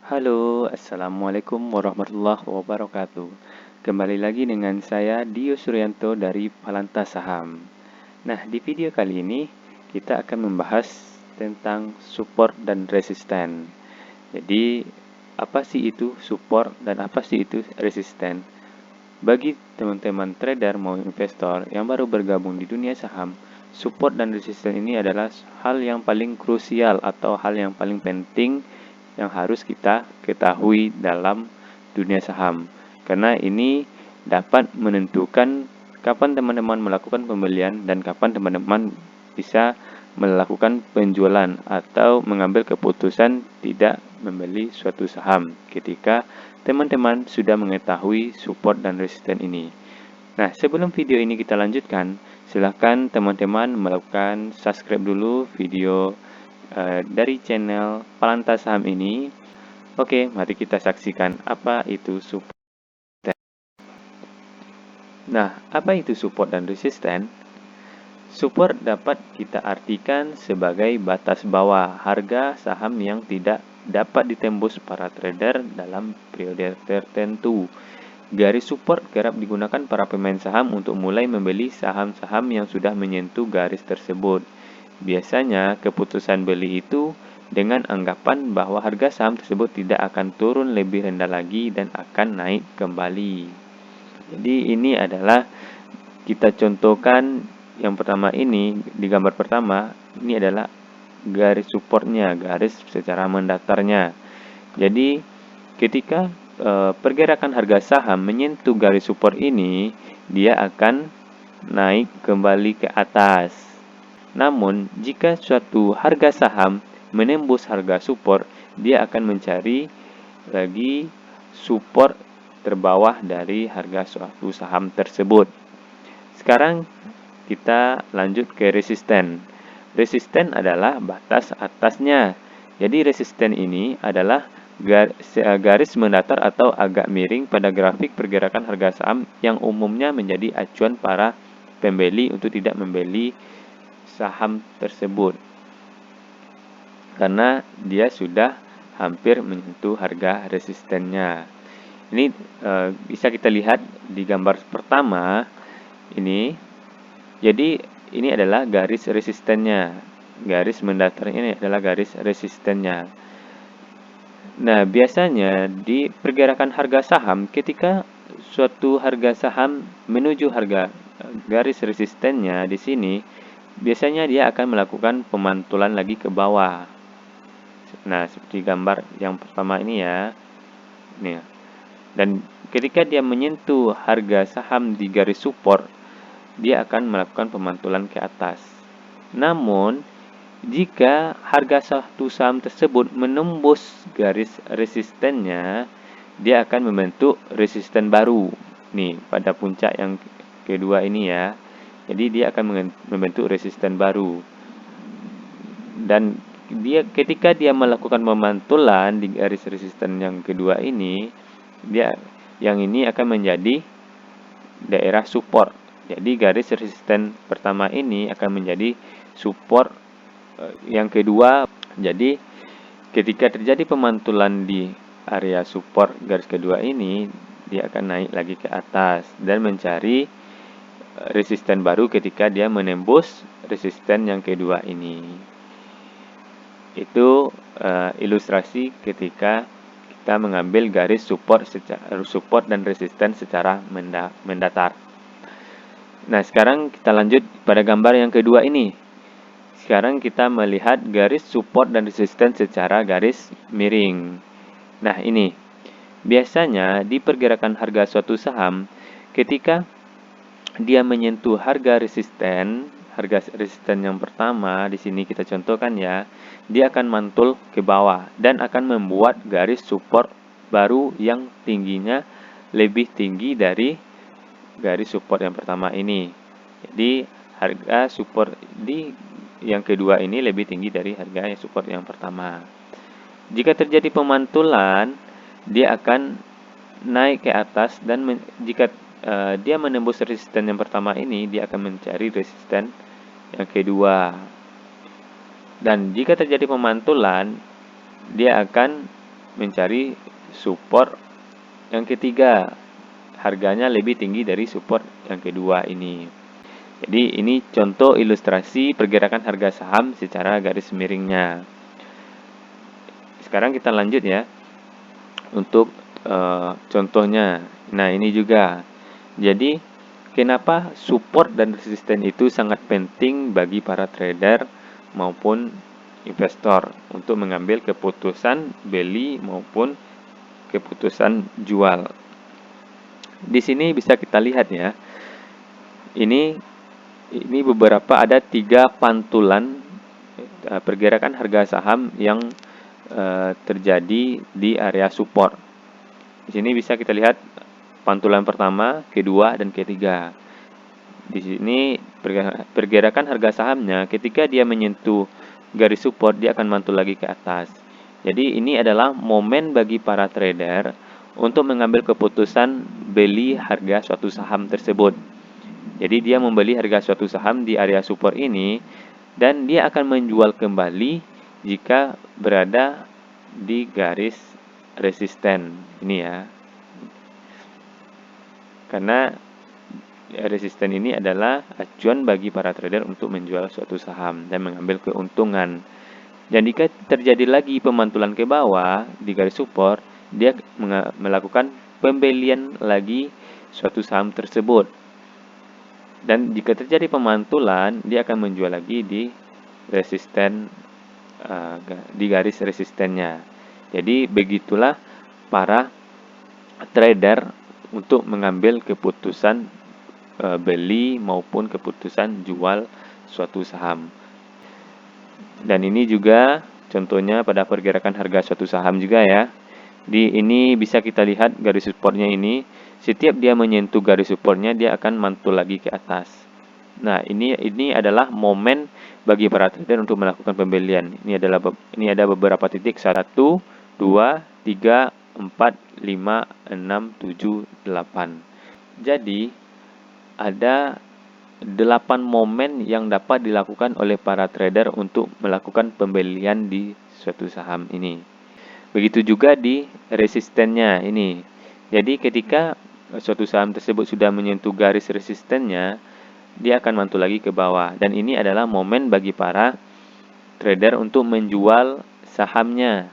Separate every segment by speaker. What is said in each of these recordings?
Speaker 1: Halo, Assalamualaikum warahmatullahi wabarakatuh. Kembali lagi dengan saya Dio Suryanto dari Palanta Saham. Nah, di video kali ini kita akan membahas tentang support dan resisten. Jadi, apa sih itu support dan apa sih itu resisten? Bagi teman-teman trader maupun investor yang baru bergabung di dunia saham, support dan resisten ini adalah hal yang paling krusial atau hal yang paling penting yang harus kita ketahui dalam dunia saham. Karena ini dapat menentukan kapan teman-teman melakukan pembelian dan kapan teman-teman bisa melakukan penjualan atau mengambil keputusan tidak membeli suatu saham ketika teman-teman sudah mengetahui support dan resisten ini. Nah, sebelum video ini kita lanjutkan, silahkan teman-teman melakukan subscribe dulu video dari channel Palanta Saham ini. Oke, mari kita saksikan apa itu support. Nah, apa itu support dan resisten? Support dapat kita artikan sebagai batas bawah harga saham yang tidak dapat ditembus para trader dalam periode tertentu. Garis support kerap digunakan para pemain saham untuk mulai membeli saham-saham yang sudah menyentuh garis tersebut. Biasanya, keputusan beli itu dengan anggapan bahwa harga saham tersebut tidak akan turun lebih rendah lagi dan akan naik kembali. Jadi ini adalah kita contohkan yang pertama ini, di gambar pertama, ini adalah garis supportnya, garis secara mendatarnya. Jadi ketika pergerakan harga saham menyentuh garis support ini, dia akan naik kembali ke atas. Namun, jika suatu harga saham menembus harga support, dia akan mencari lagi support terbawah dari harga suatu saham tersebut. Sekarang kita lanjut ke resisten. Resisten adalah batas atasnya. Jadi resisten ini adalah garis mendatar atau agak miring pada grafik pergerakan harga saham yang umumnya menjadi acuan para pembeli untuk tidak membeli saham tersebut karena dia sudah hampir menyentuh harga resistennya. Ini bisa kita lihat di gambar pertama ini. Jadi ini adalah garis resistennya. Garis mendatarnya ini adalah garis resistennya. Nah, biasanya di pergerakan harga saham ketika suatu harga saham menuju harga garis resistennya di sini, biasanya dia akan melakukan pemantulan lagi ke bawah. Nah, seperti gambar yang pertama ini ya. Nih. Dan ketika dia menyentuh harga saham di garis support, dia akan melakukan pemantulan ke atas. Namun, jika harga satu saham tersebut menembus garis resistennya, dia akan membentuk resisten baru. Nih, pada puncak yang kedua ini ya. Jadi dia akan membentuk resisten baru. Dan ketika dia melakukan pemantulan di garis resisten yang kedua ini, yang ini akan menjadi daerah support. Jadi garis resisten pertama ini akan menjadi support yang kedua. Jadi ketika terjadi pemantulan di area support garis kedua ini, dia akan naik lagi ke atas dan mencari resisten baru ketika dia menembus resisten yang kedua ini. Itu ilustrasi ketika kita mengambil garis support dan resisten secara mendatar. Nah, sekarang kita lanjut pada gambar yang kedua ini. Sekarang kita melihat garis support dan resisten secara garis miring. Nah, ini. Biasanya di pergerakan harga suatu saham, ketika dia menyentuh harga resisten yang pertama, di sini kita contohkan ya, dia akan mantul ke bawah dan akan membuat garis support baru yang tingginya lebih tinggi dari garis support yang pertama ini. Jadi harga support di yang kedua ini lebih tinggi dari harga support yang pertama. Jika terjadi pemantulan, dia akan naik ke atas dan jika dia menembus resisten yang pertama ini, dia akan mencari resisten yang kedua. Dan jika terjadi pemantulan, dia akan mencari support yang ketiga. Harganya lebih tinggi dari support yang kedua ini. Jadi ini contoh ilustrasi pergerakan harga saham secara garis miringnya. Sekarang kita lanjut ya untuk contohnya. Nah, ini juga. Jadi, kenapa support dan resisten itu sangat penting bagi para trader maupun investor untuk mengambil keputusan beli maupun keputusan jual. Di sini bisa kita lihat ya. Ini beberapa ada 3 pantulan pergerakan harga saham yang terjadi di area support. Di sini bisa kita lihat pantulan pertama, kedua, dan ketiga. Di sini pergerakan harga sahamnya ketika dia menyentuh garis support, dia akan mantul lagi ke atas. Jadi ini adalah momen bagi para trader untuk mengambil keputusan beli harga suatu saham tersebut. Jadi dia membeli harga suatu saham di area support ini dan dia akan menjual kembali jika berada di garis resisten ini ya. Karena resisten ini adalah acuan bagi para trader untuk menjual suatu saham dan mengambil keuntungan. Dan jika terjadi lagi pemantulan ke bawah di garis support, dia melakukan pembelian lagi suatu saham tersebut. Dan jika terjadi pemantulan, dia akan menjual lagi di resisten, di garis resistennya. Jadi begitulah para trader untuk mengambil keputusan beli maupun keputusan jual suatu saham. Dan ini juga contohnya pada pergerakan harga suatu saham juga ya. Di ini bisa kita lihat garis supportnya ini. Setiap dia menyentuh garis supportnya, dia akan mantul lagi ke atas. Nah, ini adalah momen bagi para trader untuk melakukan pembelian. Ini ada beberapa titik 1, 2, 3, 4, 5, 6, 7, 8. Jadi, ada 8 momen yang dapat dilakukan oleh para trader untuk melakukan pembelian di suatu saham ini. Begitu juga di resistennya ini. Jadi ketika suatu saham tersebut sudah menyentuh garis resistennya, dia akan mantul lagi ke bawah. Dan ini adalah momen bagi para trader untuk menjual sahamnya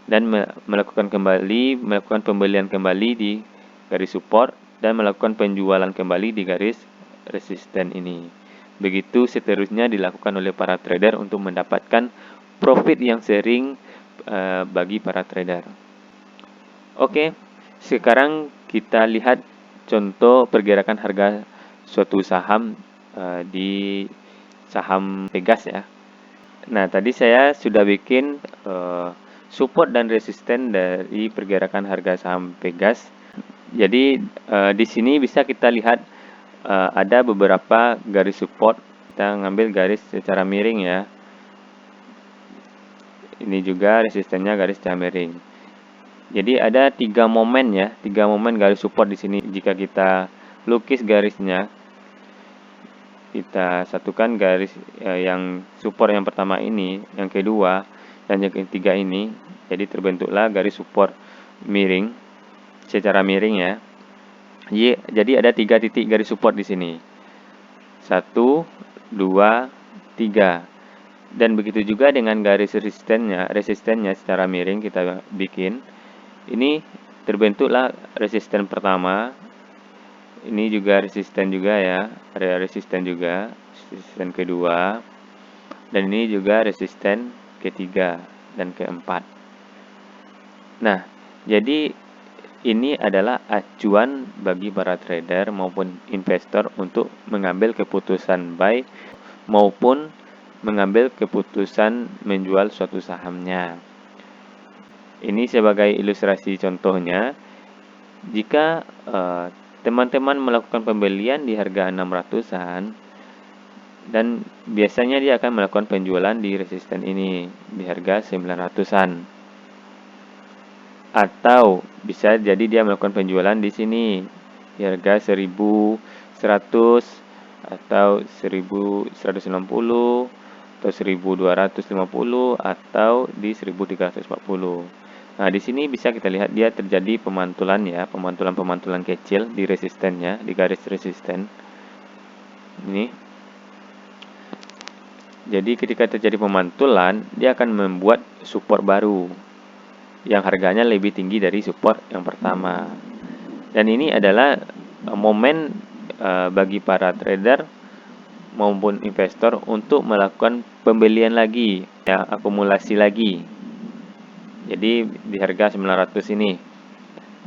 Speaker 1: dan melakukan pembelian kembali di garis support dan melakukan penjualan kembali di garis resisten ini. Begitu seterusnya dilakukan oleh para trader untuk mendapatkan profit yang sering bagi para trader. Oke, sekarang kita lihat contoh pergerakan harga suatu saham di saham Pegas ya. Nah, tadi saya sudah bikin support dan resisten dari pergerakan harga saham Pegas. Jadi di sini bisa kita lihat ada beberapa garis support. Kita ngambil garis secara miring ya. Ini juga resistennya garis secara miring. Jadi ada 3 momen ya, 3 momen garis support di sini. Jika kita lukis garisnya, kita satukan garis yang support yang pertama ini, yang kedua, dan yang ketiga ini. Jadi terbentuklah garis support miring, secara miring ya. Jadi ada 3 titik garis support di sini. 1, 2, 3. Dan begitu juga dengan garis resistennya secara miring kita bikin. Ini terbentuklah resisten pertama. Ini juga resisten juga ya, area resisten juga, resisten kedua. Dan ini juga resisten ketiga dan keempat. Nah, jadi ini adalah acuan bagi para trader maupun investor untuk mengambil keputusan buy maupun mengambil keputusan menjual suatu sahamnya. Ini sebagai ilustrasi contohnya, jika teman-teman melakukan pembelian di harga 600-an dan biasanya dia akan melakukan penjualan di resisten ini di harga 900-an. Atau bisa jadi dia melakukan penjualan di sini di harga 1100 atau 1160 atau 1250 atau di 1340. Nah, di sini bisa kita lihat dia terjadi pemantulan ya, pemantulan kecil di resistennya, di garis resisten. Ini. Jadi ketika terjadi pemantulan, dia akan membuat support baru yang harganya lebih tinggi dari support yang pertama. Dan ini adalah momen bagi para trader maupun investor untuk melakukan pembelian lagi, ya, akumulasi lagi. Jadi di harga 900 ini.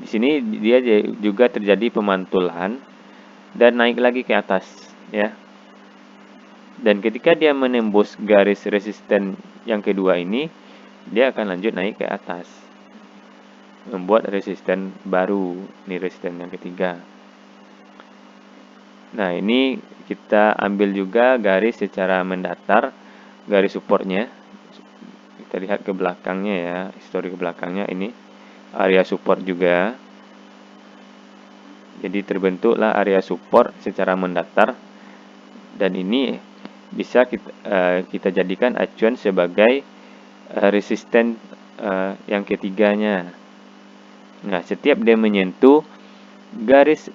Speaker 1: Di sini dia juga terjadi pemantulan dan naik lagi ke atas, ya. Dan ketika dia menembus garis resisten yang kedua ini, dia akan lanjut naik ke atas. Membuat resisten baru, ini resisten yang ketiga. Nah, ini kita ambil juga garis secara mendatar, garis supportnya. Kita lihat ke belakangnya ya, histori ke belakangnya ini area support juga. Jadi terbentuklah area support secara mendatar dan ini bisa kita jadikan acuan sebagai resisten yang ketiganya. Nah, setiap dia menyentuh garis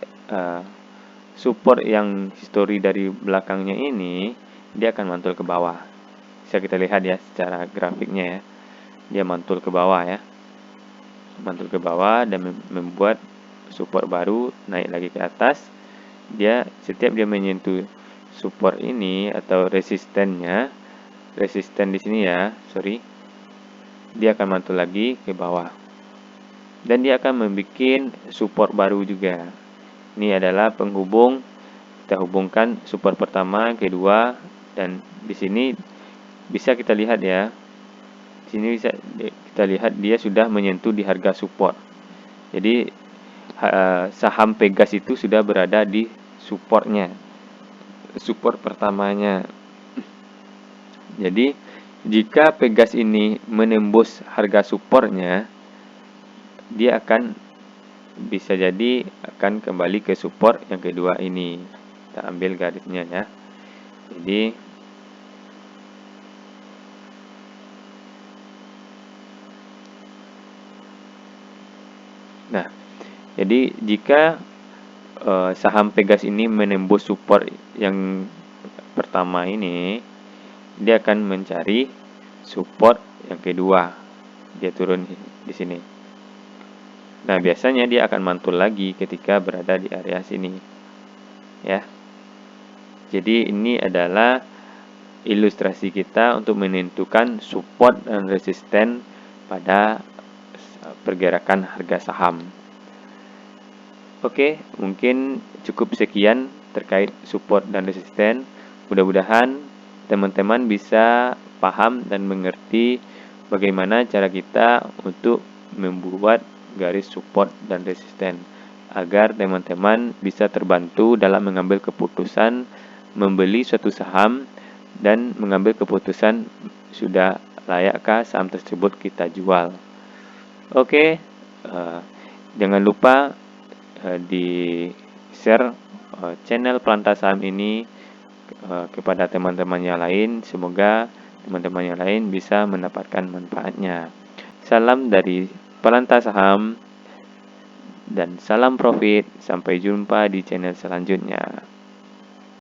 Speaker 1: support yang histori dari belakangnya ini, dia akan mantul ke bawah. Bisa kita lihat ya secara grafiknya ya. Dia mantul ke bawah ya. Mantul ke bawah dan membuat support baru naik lagi ke atas. Setiap dia menyentuh support ini atau resistennya, resisten di sini ya, dia akan mantul lagi ke bawah. Dan dia akan membuat support baru juga. Ini adalah penghubung, kita hubungkan support pertama, kedua, dan di sini bisa kita lihat ya. Di sini bisa kita lihat dia sudah menyentuh di harga support. Jadi saham Pegas itu sudah berada di supportnya, support pertamanya. Jadi jika Pegas ini menembus harga supportnya, dia akan bisa jadi akan kembali ke support yang kedua ini. Kita ambil garisnya ya. Jadi jika saham Pegas ini menembus support yang pertama ini, dia akan mencari support yang kedua. Dia turun di sini. Nah, biasanya dia akan mantul lagi ketika berada di area sini. Ya. Jadi ini adalah ilustrasi kita untuk menentukan support dan resisten pada pergerakan harga saham. Oke, mungkin cukup sekian terkait support dan resisten. Mudah-mudahan teman-teman bisa paham dan mengerti bagaimana cara kita untuk membuat garis support dan resisten agar teman-teman bisa terbantu dalam mengambil keputusan membeli suatu saham dan mengambil keputusan sudah layakkah saham tersebut kita jual. Oke, jangan lupa di share channel Pelantah Saham ini kepada teman-teman yang lain. Semoga teman-teman yang lain bisa mendapatkan manfaatnya. Salam dari Pelantah Saham dan salam profit. Sampai jumpa di channel selanjutnya.